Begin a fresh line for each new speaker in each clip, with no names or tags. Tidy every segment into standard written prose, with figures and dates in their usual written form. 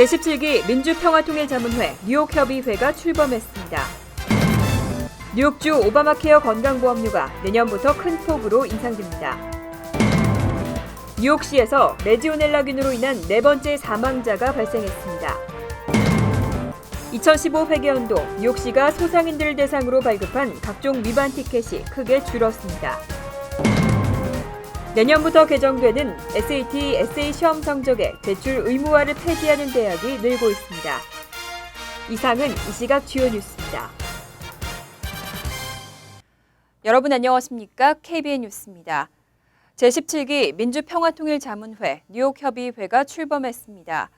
제17기 민주평화통일자문회 뉴욕협의회가 출범했습니다. 뉴욕주 오바마케어 건강보험료가 내년부터 큰 폭으로 인상됩니다. 뉴욕시에서 레지오넬라균으로 인한 네 번째 사망자가 발생했습니다. 2015 회계연도 뉴욕시가 소상인들을 대상으로 발급한 각종 위반 티켓이 크게 줄었습니다. 내년부터 개정되는 SAT, SA 시험 성적의 제출 의무화를 폐지하는 대학이 늘고 있습니다. 이상은 이 시각 주요 뉴스입니다. 여러분 안녕하십니까? KBN 뉴스입니다. 제17기 민주평화통일자문회 뉴욕협의회가 출범했습니다.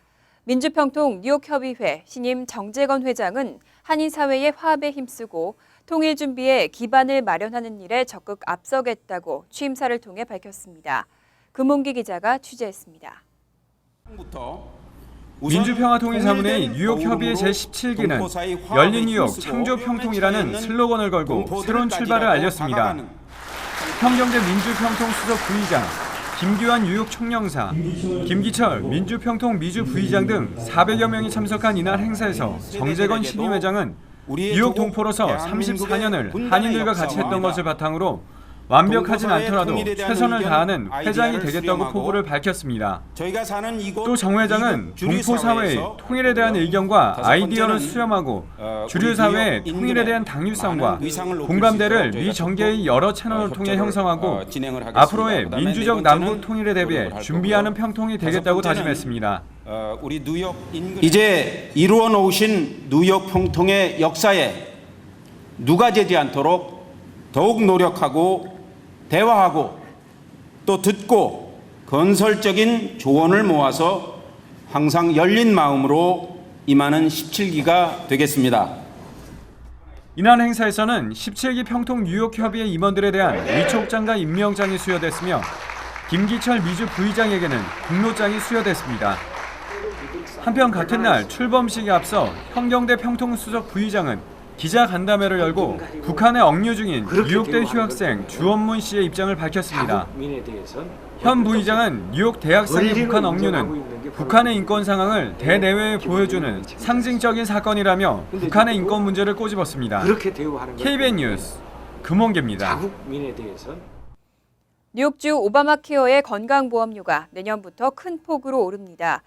민주평통 뉴욕협의회 신임 정재건 회장은 한인사회의 화합에 힘쓰고 통일 준비에 기반을 마련하는 일에 적극 앞서겠다고 취임사를 통해 밝혔습니다. 금홍기 기자가 취재했습니다.
민주평화통일자문회 뉴욕협의회 제17기는 열린 뉴욕 창조평통이라는 슬로건을 걸고 새로운 출발을 알렸습니다. 현경대 민주평통 수석 부의장, 김규환 뉴욕 총영사, 김기철 민주평통 미주 부의장 등 400여 명이 참석한 이날 행사에서 정재건 신임 회장은 뉴욕 동포로서 34년을 한인들과 같이 했던 것을 바탕으로 완벽하진 않더라도 최선을 다하는 회장이 되겠다고 포부를 밝혔습니다. 또 정 회장은 동포 사회의 통일에 대한 의견과 아이디어를 수렴하고 주류 사회의 통일에 대한 당위성과 공감대를 미 정계의 여러 채널을 통해 형성하고 앞으로의 민주적 남북 통일에 대비해 준비하는 평통이 되겠다고 다짐했습니다.
이제 이루어 놓으신 뉴욕 평통의 역사에 누가 되지 않도록 더욱 노력하고 대화하고 또 듣고 건설적인 조언을 모아서 항상 열린 마음으로 임하는 17기가 되겠습니다.
이날 행사에서는 17기 평통 뉴욕협의회 임원들에 대한 위촉장과 임명장이 수여됐으며 김기철 미주 부의장에게는 공로장이 수여됐습니다. 한편 같은 날 출범식에 앞서 현경대 평통 수석 부의장은 기자 간담회를 열고 북한에 억류 중인 뉴욕대 휴학생 주원문 씨의 입장을 밝혔습니다. 현 부의장은 뉴욕 대학생의 북한 억류는 북한의 인권 상황을 대내외에 보여주는 상징적인 사건이라며 북한의 인권 문제를 꼬집었습니다. KBN 뉴스 금홍기입니다.
뉴욕주 오바마케어의 건강보험료가 내년부터 큰 폭으로 오릅니다.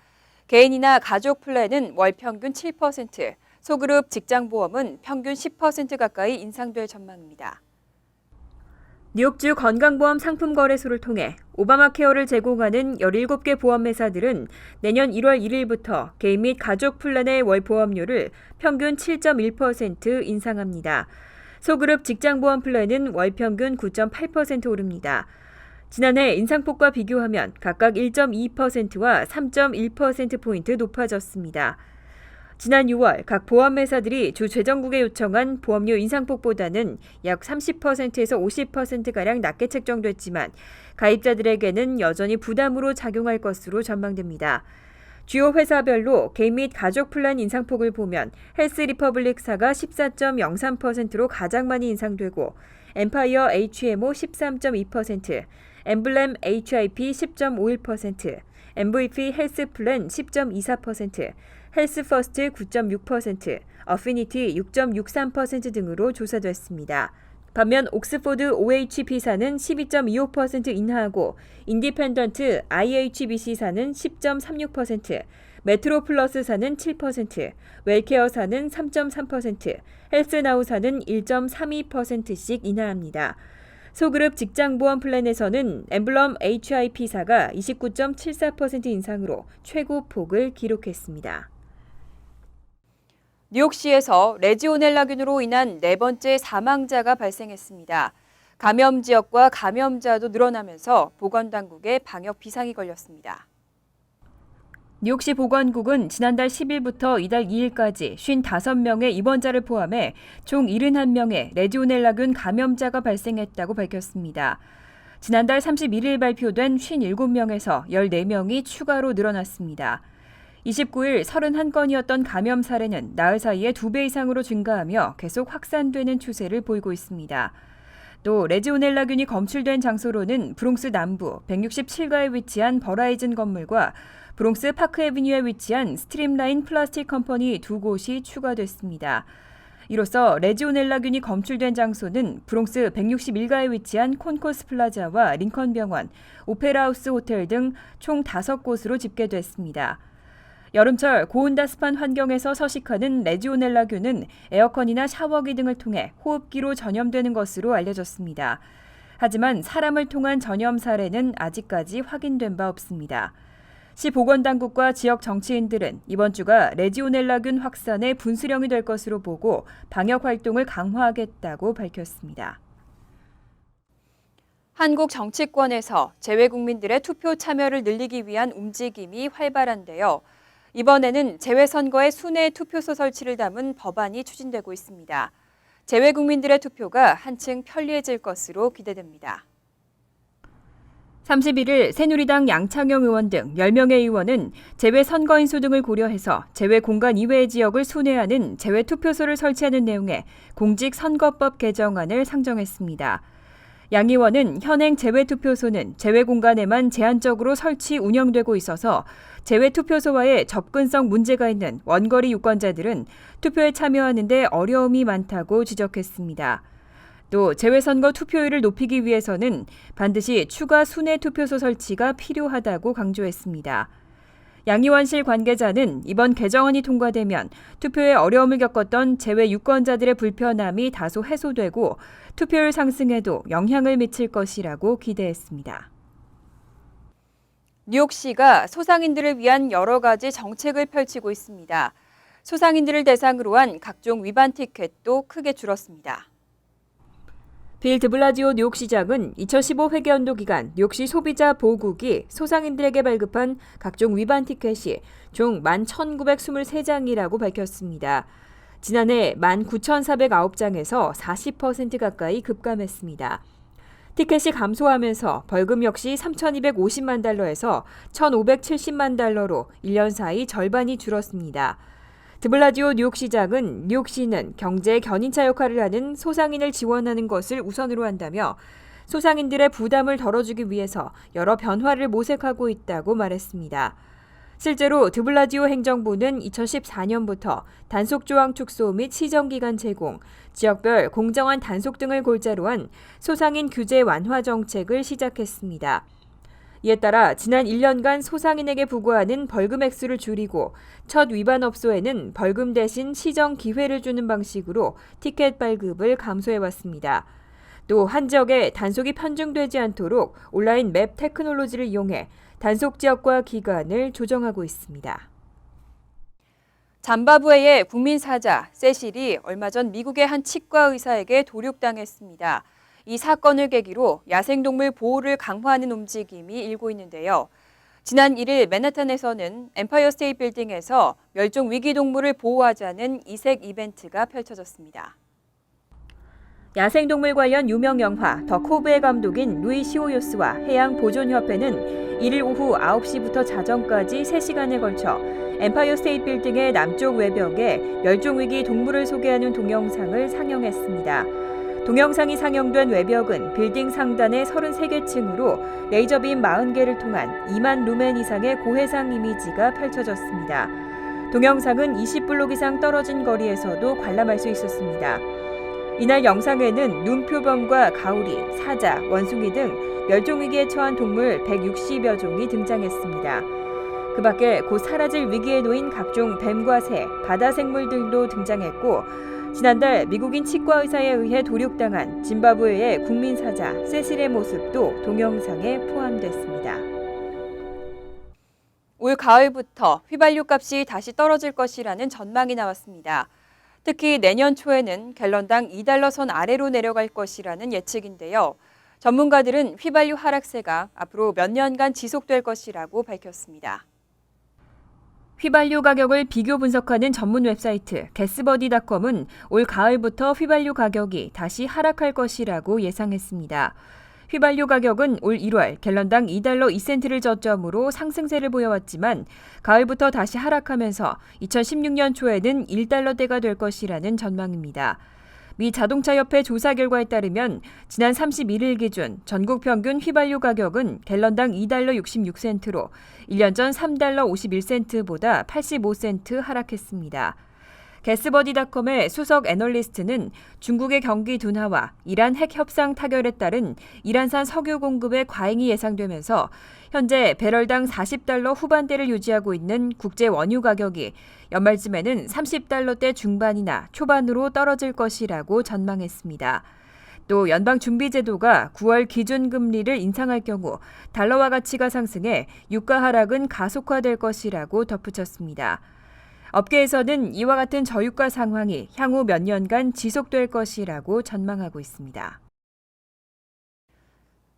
개인이나 가족 플랜은 월 평균 7%, 소그룹 직장보험은 평균 10% 가까이 인상될 전망입니다. 뉴욕주 건강보험 상품거래소를 통해 오바마케어를 제공하는 17개 보험회사들은 내년 1월 1일부터 개인 및 가족 플랜의 월 보험료를 평균 7.1% 인상합니다. 소그룹 직장보험 플랜은 월 평균 9.8% 오릅니다. 지난해 인상폭과 비교하면 각각 1.2%와 3.1%포인트 높아졌습니다. 지난 6월 각 보험회사들이 주 재정국에 요청한 보험료 인상폭보다는 약 30%에서 50%가량 낮게 책정됐지만 가입자들에게는 여전히 부담으로 작용할 것으로 전망됩니다. 주요 회사별로 개인 및 가족 플랜 인상폭을 보면 헬스 리퍼블릭사가 14.03%로 가장 많이 인상되고 엠파이어 HMO 13.2%, 엠블렘 HIP 10.51%, MVP 헬스 플랜 10.24%, 헬스퍼스트 9.6%, 어피니티 6.63% 등으로 조사됐습니다. 반면 옥스포드 OHP사는 12.25% 인하하고 인디펜던트 IHBC사는 10.36%, 메트로플러스사는 7%, 웰케어사는 3.3%, 헬스나우사는 1.32%씩 인하합니다. 소그룹 직장보험 플랜에서는 엠블럼 HIP사가 29.74% 인상으로 최고 폭을 기록했습니다. 뉴욕시에서 레지오넬라균으로 인한 네 번째 사망자가 발생했습니다. 감염 지역과 감염자도 늘어나면서 보건당국에 방역 비상이 걸렸습니다. 뉴욕시 보건국은 지난달 10일부터 이달 2일까지 55명의 입원자를 포함해 총 71명의 레지오넬라균 감염자가 발생했다고 밝혔습니다. 지난달 31일 발표된 57명에서 14명이 추가로 늘어났습니다. 29일 31건이었던 감염 사례는 나흘 사이에 2배 이상으로 증가하며 계속 확산되는 추세를 보이고 있습니다. 또 레지오넬라균이 검출된 장소로는 브롱스 남부 167가에 위치한 버라이즌 건물과 브롱스 파크 애비뉴에 위치한 스트림라인 플라스틱 컴퍼니 두 곳이 추가됐습니다. 이로써 레지오넬라균이 검출된 장소는 브롱스 161가에 위치한 콘코스 플라자와 링컨 병원, 오페라 하우스 호텔 등 총 5곳으로 집계됐습니다. 여름철 고온다습한 환경에서 서식하는 레지오넬라균은 에어컨이나 샤워기 등을 통해 호흡기로 전염되는 것으로 알려졌습니다. 하지만 사람을 통한 전염 사례는 아직까지 확인된 바 없습니다. 시 보건당국과 지역 정치인들은 이번 주가 레지오넬라균 확산의 분수령이 될 것으로 보고 방역 활동을 강화하겠다고 밝혔습니다. 한국 정치권에서 재외국민들의 투표 참여를 늘리기 위한 움직임이 활발한데요. 이번에는 재외선거의 순회 투표소 설치를 담은 법안이 추진되고 있습니다. 재외국민들의 투표가 한층 편리해질 것으로 기대됩니다. 31일 새누리당 양창영 의원 등 10명의 의원은 재외 선거인 수 등을 고려해서 재외 공간 이외의 지역을 순회하는 재외 투표소를 설치하는 내용의 공직선거법 개정안을 상정했습니다. 양 의원은 현행 재외 투표소는 재외 공간에만 제한적으로 설치 운영되고 있어서 재외 투표소와의 접근성 문제가 있는 원거리 유권자들은 투표에 참여하는 데 어려움이 많다고 지적했습니다. 또 재외선거 투표율을 높이기 위해서는 반드시 추가 순회 투표소 설치가 필요하다고 강조했습니다. 양의원실 관계자는 이번 개정안이 통과되면 투표에 어려움을 겪었던 재외 유권자들의 불편함이 다소 해소되고 투표율 상승에도 영향을 미칠 것이라고 기대했습니다. 뉴욕시가 소상인들을 위한 여러 가지 정책을 펼치고 있습니다. 소상인들을 대상으로 한 각종 위반 티켓도 크게 줄었습니다. 빌 드블라지오 뉴욕시장은 2015 회계연도 기간 뉴욕시 소비자 보호국이 소상인들에게 발급한 각종 위반 티켓이 총 11,923장이라고 밝혔습니다. 지난해 19,409장에서 40% 가까이 급감했습니다. 티켓이 감소하면서 벌금 역시 3,250만 달러에서 1,570만 달러로 1년 사이 절반이 줄었습니다. 드블라지오 뉴욕시장은 뉴욕시는 경제 견인차 역할을 하는 소상인을 지원하는 것을 우선으로 한다며 소상인들의 부담을 덜어주기 위해서 여러 변화를 모색하고 있다고 말했습니다. 실제로 드블라지오 행정부는 2014년부터 단속조항 축소 및 시정기간 제공, 지역별 공정한 단속 등을 골자로 한 소상인 규제 완화 정책을 시작했습니다. 이에 따라 지난 1년간 소상인에게 부과하는 벌금 액수를 줄이고 첫 위반 업소에는 벌금 대신 시정 기회를 주는 방식으로 티켓 발급을 감소해왔습니다. 또 한 지역에 단속이 편중되지 않도록 온라인 맵 테크놀로지를 이용해 단속 지역과 기간을 조정하고 있습니다. 잠바부에의 국민사자 세실이 얼마 전 미국의 한 치과 의사에게 도륙당했습니다. 이 사건을 계기로 야생동물 보호를 강화하는 움직임이 일고 있는데요. 지난 1일 맨하탄에서는 엠파이어 스테이트 빌딩에서 멸종 위기 동물을 보호하자는 이색 이벤트가 펼쳐졌습니다. 야생동물 관련 유명 영화 더 코브의 감독인 루이 시오요스와 해양보존협회는 1일 오후 9시부터 자정까지 3시간에 걸쳐 엠파이어 스테이트 빌딩의 남쪽 외벽에 멸종위기 동물을 소개하는 동영상을 상영했습니다. 동영상이 상영된 외벽은 빌딩 상단의 33개 층으로 레이저빔 40개를 통한 2만 루멘 이상의 고해상 이미지가 펼쳐졌습니다. 동영상은 20블록 이상 떨어진 거리에서도 관람할 수 있었습니다. 이날 영상에는 눈표범과 가오리, 사자, 원숭이 등 멸종위기에 처한 동물 160여 종이 등장했습니다. 그 밖에 곧 사라질 위기에 놓인 각종 뱀과 새, 바다 생물 등도 등장했고 지난달 미국인 치과 의사에 의해 도륙당한 짐바브웨의 국민사자 세실의 모습도 동영상에 포함됐습니다. 올 가을부터 휘발유 값이 다시 떨어질 것이라는 전망이 나왔습니다. 특히 내년 초에는 갤런당 2달러 선 아래로 내려갈 것이라는 예측인데요. 전문가들은 휘발유 하락세가 앞으로 몇 년간 지속될 것이라고 밝혔습니다. 휘발유 가격을 비교 분석하는 전문 웹사이트 게스버디닷컴은 올 가을부터 휘발유 가격이 다시 하락할 것이라고 예상했습니다. 휘발유 가격은 올 1월 갤런당 2달러 2센트를 저점으로 상승세를 보여왔지만 가을부터 다시 하락하면서 2016년 초에는 1달러대가 될 것이라는 전망입니다. 미 자동차협회 조사 결과에 따르면 지난 31일 기준 전국 평균 휘발유 가격은 갤런당 2달러 66센트로 1년 전 3달러 51센트보다 85센트 하락했습니다. 게스버디닷컴의 수석 애널리스트는 중국의 경기 둔화와 이란 핵 협상 타결에 따른 이란산 석유 공급의 과잉이 예상되면서 현재 배럴당 40달러 후반대를 유지하고 있는 국제 원유 가격이 연말쯤에는 30달러대 중반이나 초반으로 떨어질 것이라고 전망했습니다. 또 연방준비제도가 9월 기준금리를 인상할 경우 달러화 가치가 상승해 유가 하락은 가속화될 것이라고 덧붙였습니다. 업계에서는 이와 같은 저유가 상황이 향후 몇 년간 지속될 것이라고 전망하고 있습니다.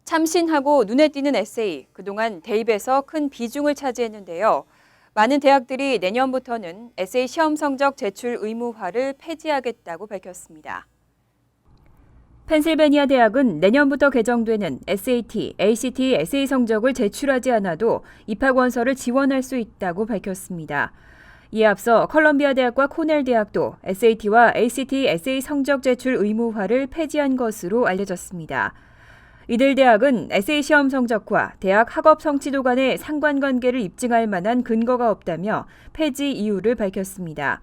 참신하고 눈에 띄는 에세이, 그동안 대입에서 큰 비중을 차지했는데요. 많은 대학들이 내년부터는 에세이 시험 성적 제출 의무화를 폐지하겠다고 밝혔습니다. 펜실베니아 대학은 내년부터 개정되는 SAT, ACT 에세이 성적을 제출하지 않아도 입학원서를 지원할 수 있다고 밝혔습니다. 이에 앞서 컬럼비아 대학과 코넬 대학도 SAT와 ACT 에세이 성적 제출 의무화를 폐지한 것으로 알려졌습니다. 이들 대학은 에세이 시험 성적과 대학 학업 성취도 간의 상관관계를 입증할 만한 근거가 없다며 폐지 이유를 밝혔습니다.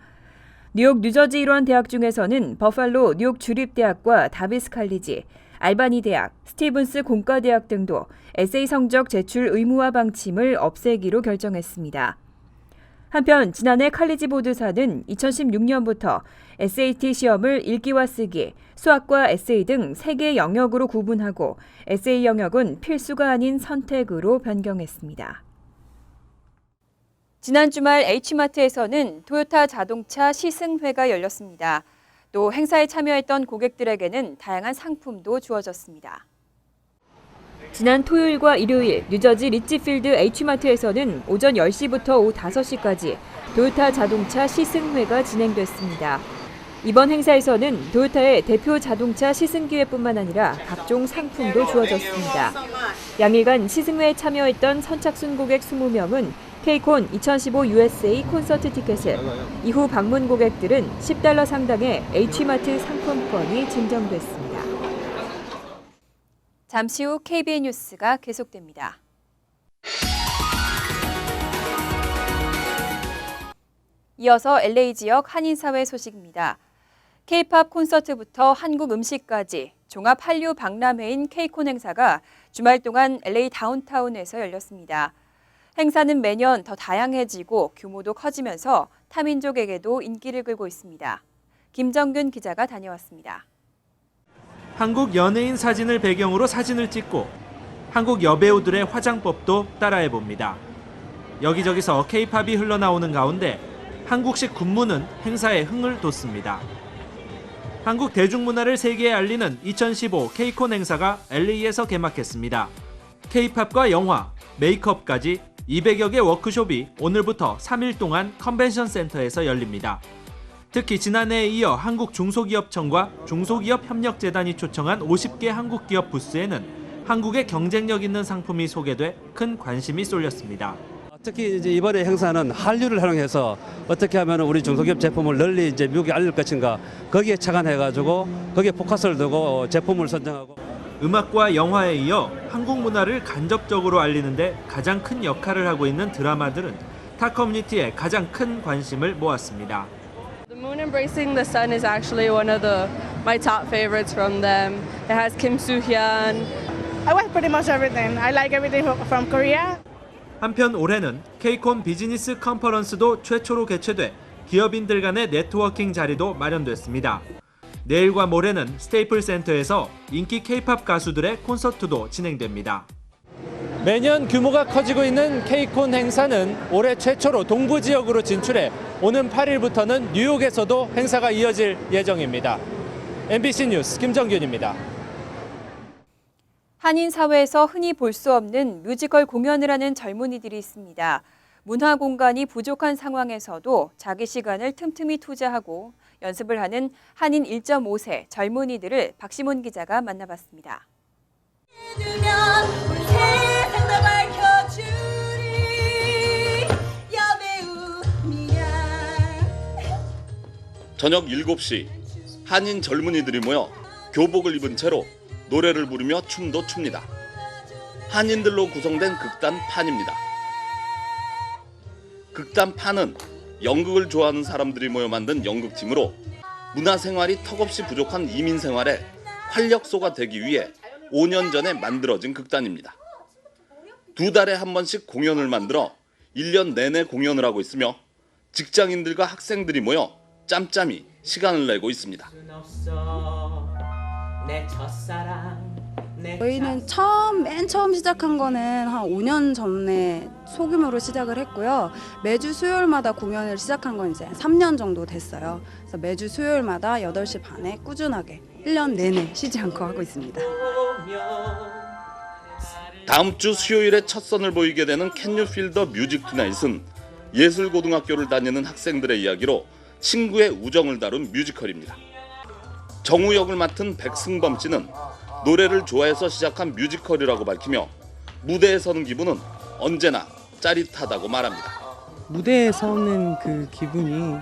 뉴욕 뉴저지 일원 대학 중에서는 버팔로 뉴욕 주립대학과 다비스 칼리지, 알바니 대학, 스티븐스 공과대학 등도 에세이 성적 제출 의무화 방침을 없애기로 결정했습니다. 한편 지난해 칼리지 보드사는 2016년부터 SAT 시험을 읽기와 쓰기, 수학과 에세이 등 3개 영역으로 구분하고 에세이 영역은 필수가 아닌 선택으로 변경했습니다. 지난 주말 H마트에서는 토요타 자동차 시승회가 열렸습니다. 또 행사에 참여했던 고객들에게는 다양한 상품도 주어졌습니다. 지난 토요일과 일요일 뉴저지 리치필드 H마트에서는 오전 10시부터 오후 5시까지 토요타 자동차 시승회가 진행됐습니다. 이번 행사에서는 토요타의 대표 자동차 시승 기회뿐만 아니라 각종 상품도 주어졌습니다. 양일간 시승회에 참여했던 선착순 고객 20명은 K콘 2015 USA 콘서트 티켓을, 이후 방문 고객들은 $10 상당의 H마트 상품권이 증정됐습니다. 잠시 후 KBN 뉴스가 계속됩니다. 이어서 LA 지역 한인사회 소식입니다. K-팝 콘서트부터 한국 음식까지 종합 한류 박람회인 K콘 행사가 주말 동안 LA 다운타운에서 열렸습니다. 행사는 매년 더 다양해지고 규모도 커지면서 타민족에게도 인기를 끌고 있습니다. 김정균 기자가 다녀왔습니다.
한국 연예인 사진을 배경으로 사진을 찍고 한국 여배우들의 화장법도 따라해봅니다. 여기저기서 K-팝이 흘러나오는 가운데 한국식 군무는 행사에 흥을 돋습니다. 한국 대중문화를 세계에 알리는 2015 K콘 행사가 LA에서 개막했습니다. K-팝과 영화, 메이크업까지 200여 개 워크숍이 오늘부터 3일 동안 컨벤션 센터에서 열립니다. 특히 지난해에 이어 한국중소기업청과 중소기업협력재단이 초청한 50개 한국 기업 부스에는 한국의 경쟁력 있는 상품이 소개돼 큰 관심이 쏠렸습니다.
특히 이제 이번에 행사는 한류를 활용해서 어떻게 하면 우리 중소기업 제품을 널리 이제 미국에 알릴 것인가, 거기에 착안해가지고 거기에 포커스를 두고 제품을 선정하고.
음악과 영화에 이어 한국 문화를 간접적으로 알리는데 가장 큰 역할을 하고 있는 드라마들은 타 커뮤니티에 가장 큰 관심을 모았습니다.
The Moon Embracing the Sun is actually one of my top favorites from them. It has Kim Soo-hyun.
I watch pretty much everything. I like everything from Korea.
한편 올해는 K콘 비즈니스 컨퍼런스도 최초로 개최돼 기업인들 간의 네트워킹 자리도 마련됐습니다. 내일과 모레는 스테이플 센터에서 인기 K-팝 가수들의 콘서트도 진행됩니다.
매년 규모가 커지고 있는 K콘 행사는 올해 최초로 동부 지역으로 진출해 오는 8일부터는 뉴욕에서도 행사가 이어질 예정입니다. MBC 뉴스 김정균입니다.
한인 사회에서 흔히 볼 수 없는 뮤지컬 공연을 하는 젊은이들이 있습니다. 문화 공간이 부족한 상황에서도 자기 시간을 틈틈이 투자하고 연습을 하는 한인 1.5세 젊은이들을 박시문 기자가 만나봤습니다.
저녁 7시 한인 젊은이들이 모여 교복을 입은 채로 노래를 부르며 춤도 춥니다. 한인들로 구성된 극단 판입니다. 극단 판은 연극을 좋아하는 사람들이 모여 만든 연극팀으로 문화생활이 턱없이 부족한 이민생활에 활력소가 되기 위해 5년 전에 만들어진 극단입니다. 2달에 한 번씩 공연을 만들어 1년 내내 공연을 하고 있으며 직장인들과 학생들이 모여 짬짬이 시간을 내고 있습니다.
저희는 맨 처음 시작한 거는 한 5년 전에 소규모로 시작을 했고요. 매주 수요일마다 공연을 시작한 건 이제 3년 정도 됐어요. 그래서 매주 수요일마다 8시 반에 꾸준하게 1년 내내 쉬지 않고 하고 있습니다.
다음 주 수요일에 첫 선을 보이게 되는 Can You Feel the Music Tonight은 예술고등학교를 다니는 학생들의 이야기로 친구의 우정을 다룬 뮤지컬입니다. 정우 역을 맡은 백승범 씨는 노래를 좋아해서 시작한 뮤지컬이라고 밝히며 무대에 서는 기분은 언제나 짜릿하다고 말합니다.
무대에 서는 그 기분이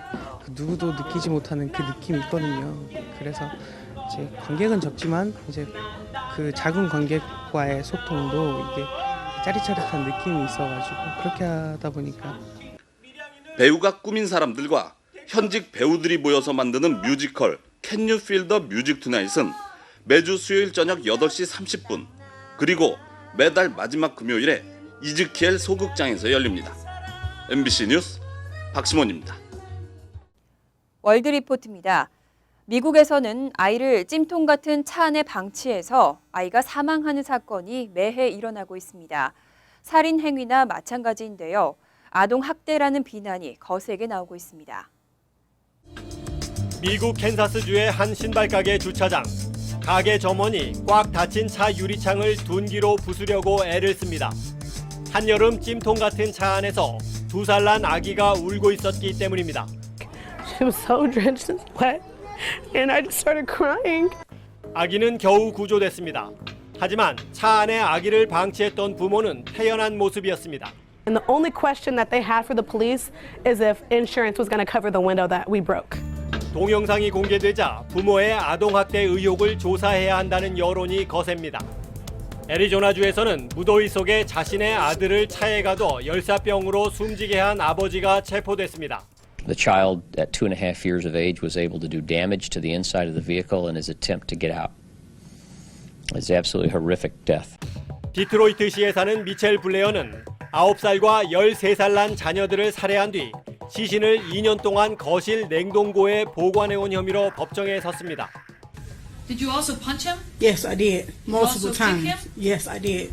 누구도 느끼지 못하는 그 느낌이 있거든요. 그래서 이제 관객은 적지만 이제 그 작은 관객과의 소통도 이게 짜릿짜릿한 느낌이 있어가지고 그렇게 하다 보니까
배우가 꾸민 사람들과 현직 배우들이 모여서 만드는 뮤지컬 Can You Feel the Music Tonight은 매주 수요일 저녁 8시 30분 그리고 매달 마지막 금요일에 이즈키엘 소극장에서 열립니다. MBC 뉴스 박시몬입니다.
월드리포트입니다. 미국에서는 아이를 찜통 같은 차 안에 방치해서 아이가 사망하는 사건이 매해 일어나고 있습니다. 살인 행위나 마찬가지인데요. 아동 학대라는 비난이 거세게 나오고 있습니다.
미국 캔사스주의 한 신발가게 주차장. 가게 점원이 꽉 닫힌 차 유리창을 둔기로 부수려고 애를 씁니다. 한여름 찜통 같은 차 안에서 2살 난 아기가 울고 있었기 때문입니다.
She was so drenched in sweat, and I just started crying.
아기는 겨우 구조됐습니다. 하지만 차 안에 아기를 방치했던 부모는 태연한 모습이었습니다.
And the only question that they had for the police is if insurance was going to cover the window that we broke.
동영상이 공개되자 부모의 아동학대 의혹을 조사해야 한다는 여론이 거셉니다. 애리조나주에서는 무더위 속에 자신의 아들을 차에 가둬 열사병으로 숨지게 한 아버지가 체포됐습니다.
The child at 2.5 years of age was able to do damage to the inside of the vehicle in his attempt to get out. It's absolutely horrific death.
디트로이트시에 사는 미첼 블레어는 9살과 13살 난 자녀들을 살해한 뒤 시신을 2년 동안 거실 냉동고에 보관해온 혐의로 법정에 섰습니다.
Did you also punch him?
Yes, I did. Multiple times. Yes, I did.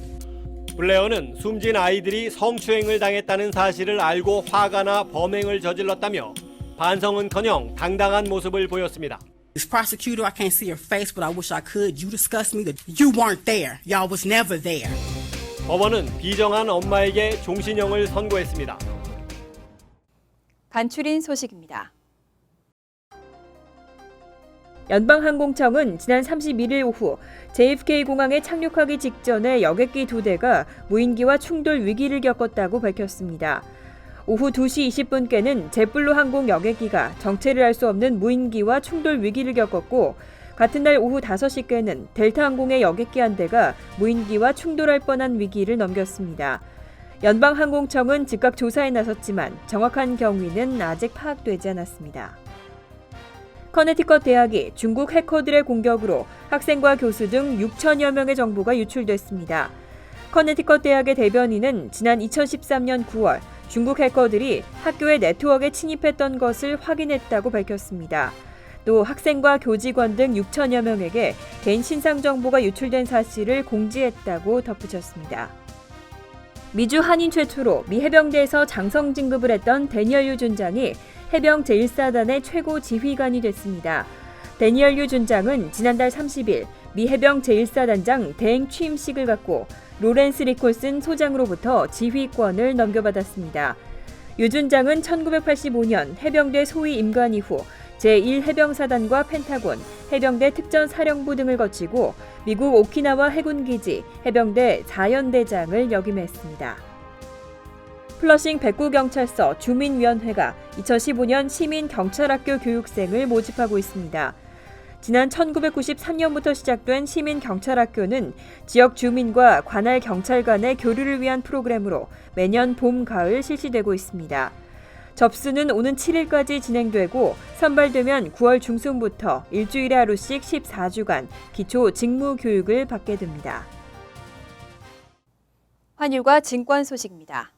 블레어는 숨진 아이들이 성추행을 당했다는 사실을 알고 화가 나 범행을 저질렀다며 반성은커녕 당당한 모습을 보였습니다.
This prosecutor, I can't see your face, but I wish I could. You discussed me. You weren't there. Y'all was never there.
법원은 비정한 엄마에게 종신형을 선고했습니다.
간추린 소식입니다. 연방항공청은 지난 31일 오후 JFK 공항에 착륙하기 직전에 여객기 2대가 무인기와 충돌 위기를 겪었다고 밝혔습니다. 오후 2시 20분께는 제플루 항공 여객기가 정체를 알 수 없는 무인기와 충돌 위기를 겪었고 같은 날 오후 5시께는 델타 항공의 여객기 한 대가 무인기와 충돌할 뻔한 위기를 넘겼습니다. 연방항공청은 즉각 조사에 나섰지만 정확한 경위는 아직 파악되지 않았습니다. 커네티컷 대학이 중국 해커들의 공격으로 학생과 교수 등 6천여 명의 정보가 유출됐습니다. 커네티컷 대학의 대변인은 지난 2013년 9월 중국 해커들이 학교의 네트워크에 침입했던 것을 확인했다고 밝혔습니다. 또 학생과 교직원 등 6천여 명에게 개인 신상 정보가 유출된 사실을 공지했다고 덧붙였습니다. 미주 한인 최초로 미 해병대에서 장성 진급을 했던 데니얼 유 준장이 해병 제1사단의 최고 지휘관이 됐습니다. 데니얼 유 준장은 지난달 30일 미 해병 제1사단장 대행 취임식을 갖고 로렌스 리콜슨 소장으로부터 지휘권을 넘겨받았습니다. 유 준장은 1985년 해병대 소위 임관 이후 제1해병사단과 펜타곤, 해병대 특전사령부 등을 거치고 미국 오키나와 해군기지, 해병대 4연대장을 역임했습니다. 플러싱 백구경찰서 주민위원회가 2015년 시민경찰학교 교육생을 모집하고 있습니다. 지난 1993년부터 시작된 시민경찰학교는 지역 주민과 관할 경찰 간의 교류를 위한 프로그램으로 매년 봄, 가을 실시되고 있습니다. 접수는 오는 7일까지 진행되고 선발되면 9월 중순부터 일주일에 하루씩 14주간 기초 직무 교육을 받게 됩니다. 환율과 증권 소식입니다.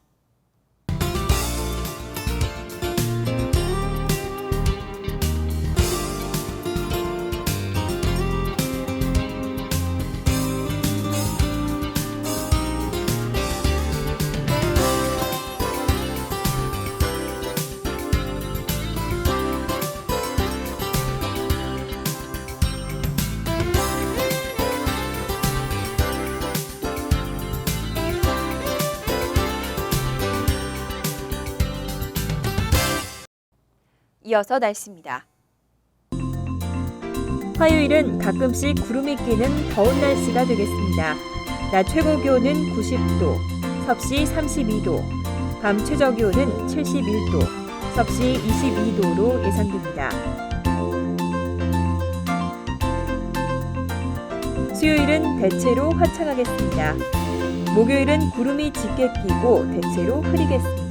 이어서 날씨입니다. 화요일은 가끔씩 구름이 끼는 더운 날씨가 되겠습니다. 낮 최고 기온은 90도, 섭씨 32도, 밤 최저 기온은 71도, 섭씨 22도로 예상됩니다. 수요일은 대체로 화창하겠습니다. 목요일은 구름이 짙게 끼고 대체로 흐리겠습니다.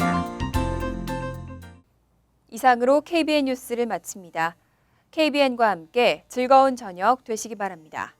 이상으로 KBN 뉴스를 마칩니다. KBN과 함께 즐거운 저녁 되시기 바랍니다.